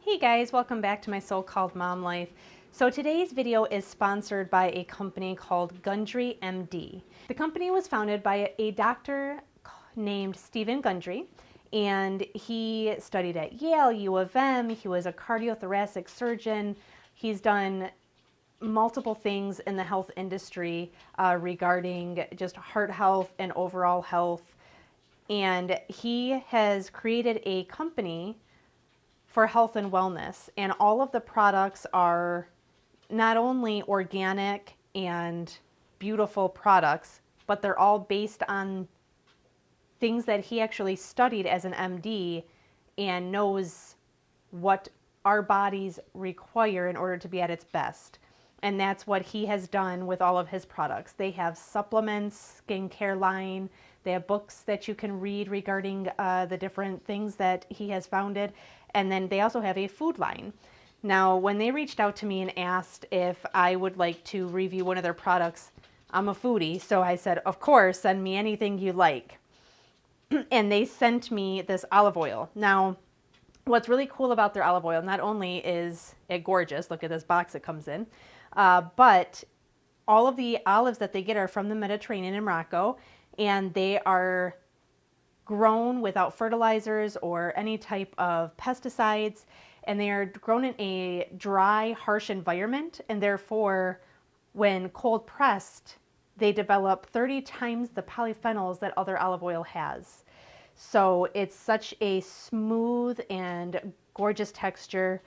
Hey guys, welcome back to my so-called mom life. So today's video is sponsored by a company called Gundry MD. The company was founded by a doctor named Stephen Gundry, and he studied at Yale, U of M. He was a cardiothoracic surgeon. He's done multiple things in the health industry regarding just heart health and overall health. And he has created a company for health and wellness, and all of the products are not only organic and beautiful products, but they're all based on things that he actually studied as an MD and knows what our bodies require in order to be at its best. And that's what he has done with all of his products. They have supplements, skincare line, they have books that you can read regarding the different things that he has founded. And then they also have a food line. Now, when they reached out to me and asked if I would like to review one of their products, I'm a foodie, so I said, of course, send me anything you like. And they sent me this olive oil. Now, what's really cool about their olive oil, not only is it gorgeous, look at this box it comes in, but all of the olives that they get are from the Mediterranean in Morocco, and they are grown without fertilizers or any type of pesticides, and they are grown in a dry, harsh environment, and therefore, when cold pressed, they develop 30 times the polyphenols that other olive oil has. So it's such a smooth and gorgeous texture.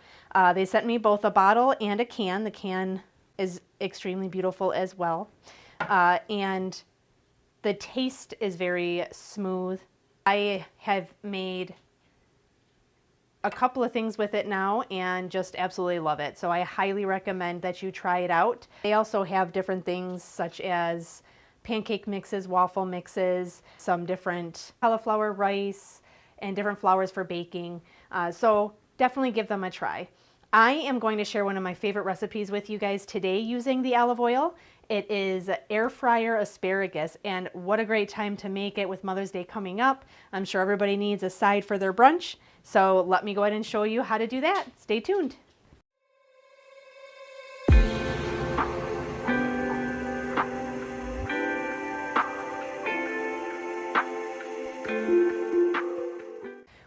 They sent me both a bottle and a can. The can is extremely beautiful as well. And the taste is very smooth. I have made a couple of things with it now and just absolutely love it. So I highly recommend that you try it out. They also have different things such as pancake mixes, waffle mixes, some different cauliflower rice, and different flours for baking. So definitely give them a try. I am going to share one of my favorite recipes with you guys today using the olive oil. It is air fryer asparagus, and what a great time to make it with Mother's Day coming up. I'm sure everybody needs a side for their brunch, so let me go ahead and show you how to do that. Stay tuned.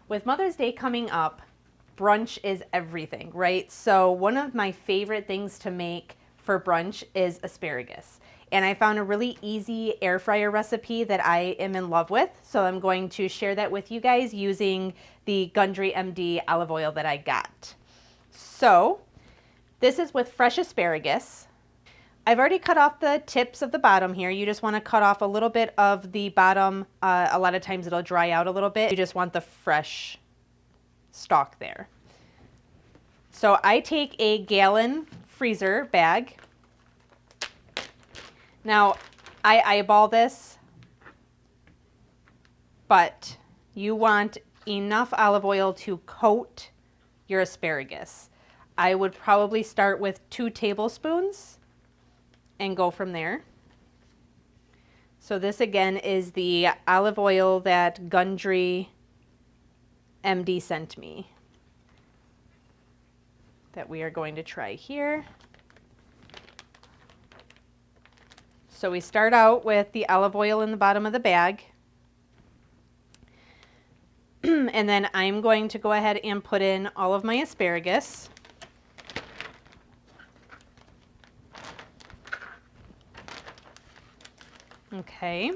With Mother's Day coming up, brunch is everything, right? So one of my favorite things to make for brunch is asparagus. And I found a really easy air fryer recipe that I am in love with. So I'm going to share that with you guys using the Gundry MD olive oil that I got. So this is with fresh asparagus. I've already cut off the tips of the bottom here. You just want to cut off a little bit of the bottom. A lot of times it'll dry out a little bit. You just want the fresh stalk there. So I take a gallon freezer bag. Now I eyeball this, but you want enough olive oil to coat your asparagus. I would probably start with 2 tablespoons and go from there. So this again is the olive oil that Gundry MD sent me that we are going to try here. So we start out with the olive oil in the bottom of the bag. And then I'm going to go ahead and put in all of my asparagus. Okay.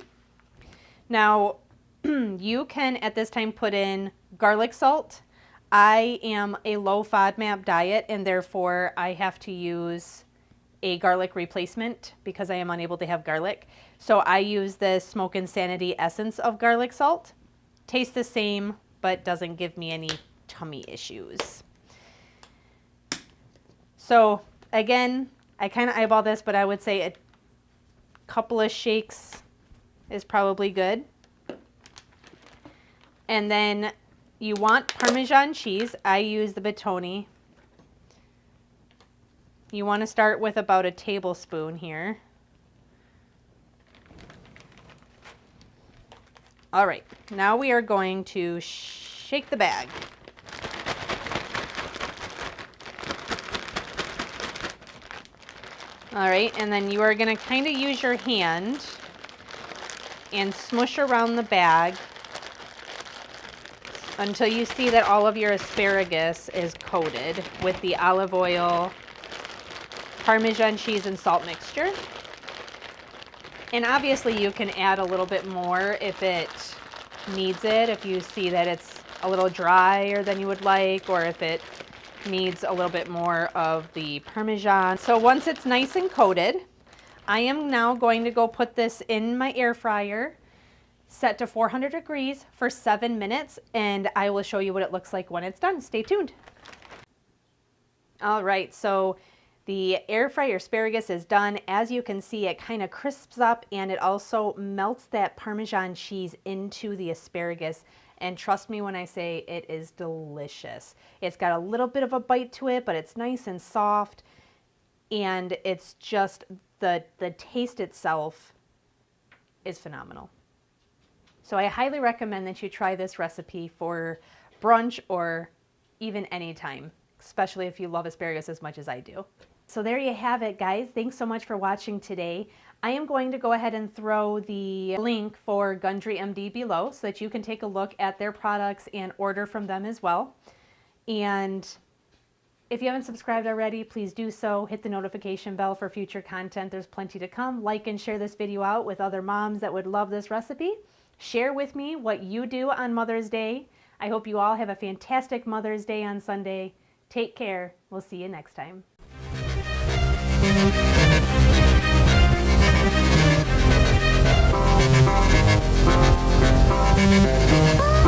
Now, you can at this time put in garlic salt. I am a low FODMAP diet, and therefore I have to use a garlic replacement because I am unable to have garlic. So I use the Smoke Insanity essence of garlic salt. Tastes the same, but doesn't give me any tummy issues. So again, I kind of eyeball this, but I would say a couple of shakes is probably good. And then you want Parmesan cheese. I use the Batoni. You want to start with about a tablespoon here. All right, now we are going to shake the bag. All right, and then you are gonna kind of use your hand and smush around the bag until you see that all of your asparagus is coated with the olive oil, Parmesan cheese, and salt mixture. And obviously you can add a little bit more if it needs it, if you see that it's a little drier than you would like, or if it needs a little bit more of the Parmesan. So once it's nice and coated, I am now going to go put this in my air fryer, set to 400 degrees for 7 minutes, and I will show you what it looks like when it's done. Stay tuned. All right, so the air fryer asparagus is done. As you can see, it kind of crisps up and it also melts that Parmesan cheese into the asparagus. And trust me when I say it is delicious. It's got a little bit of a bite to it, but it's nice and soft. And it's just, the taste itself is phenomenal. So I highly recommend that you try this recipe for brunch or even any time, especially if you love asparagus as much as I do. So there you have it, guys. Thanks so much for watching today. I am going to go ahead and throw the link for Gundry MD below so that you can take a look at their products and order from them as well. And if you haven't subscribed already, please do so. Hit the notification bell for future content. There's plenty to come. Like and share this video out with other moms that would love this recipe. Share with me what you do on Mother's Day. I hope you all have a fantastic Mother's Day on Sunday. Take care. We'll see you next time. Thank you.